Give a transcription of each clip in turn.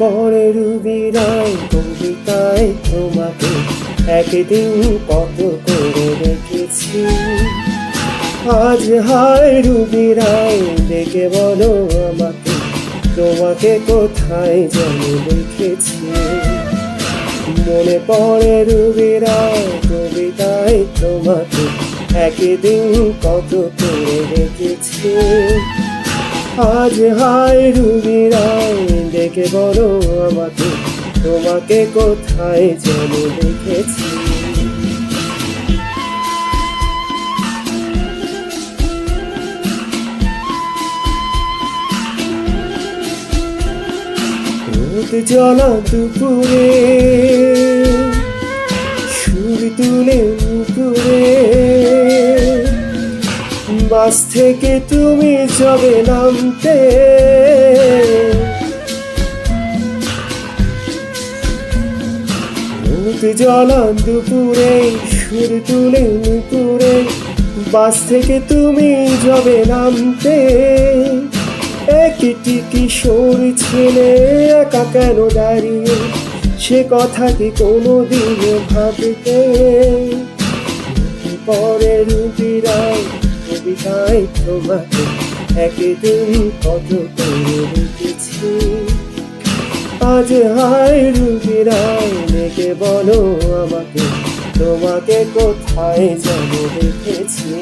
পড়ে রুবিরাই কবিতায় তোমাকে একদিন কত করে রেখেছি। আজ হায় রুবিরাই ডেকে বলো আমাকে, তোমাকে কোথায় যেন দেখেছি। মনে পড়ে রুবিরাই কবিতায় তোমাকে একদিন কত করে রেখেছি। আজ হায় রুবিরাই ডেকে বলো আমাকে, তোমাকে কোথায় যেন দেখেছি। রোদ জ্বলা দুপুরে সুর তুলে উপরে, বাস থেকে তুমি যাবে নামতে। রোদ জ্বলা দুপুরে সুর তুলে উপরে, বাস থেকে তুমি যাবে নামতে। একটি কিশোর ছেলে একা কেন দাঁড়িয়ে, সে কথা কি কোনোদিন ভাবতে। পরে রুবিরাই কবিতায় তোমাকে একদিন কত করে রেখেছি। আজ হায় রুবিরাই ডেকে বলো আমাকে, তোমাকে কোথায় যেন দেখেছি।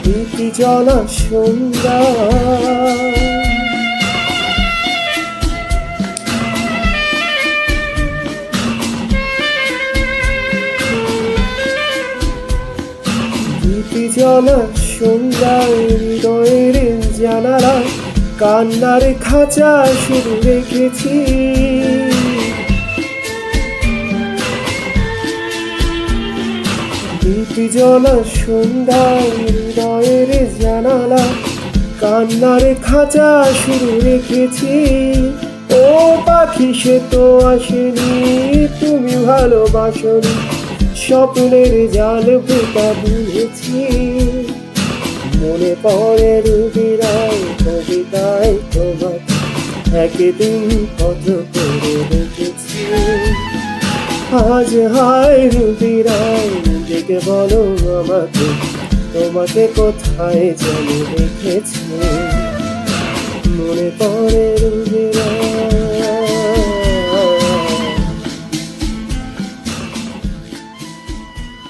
প্রীতি জ্বলা সন্ধ্যা প্রীতি জ্বলা সন্ধ্যায় হৃদয়ের জানালা কান্নার খাঁচা শুরু রেখেছি। প্রীতি জ্বলা সন্ধ্যায় হৃদয়ের জানালা কান্নার খাঁচা শুরু রেখেছি। ও পাখি সে তো আসেনি, তুমি ভালোবাসনি, স্বপ্নের জাল বুটা বুনেছি। মনে পড়ে রুবিরাই কবিতায় তোমাকে একদিন কত করে রেখেছি। আজ হায় রুবিরাই ডেকে বলো আমাকে, তোমাকে কোথায় যেন দেখেছি। মনে পড়ে রুবিরাই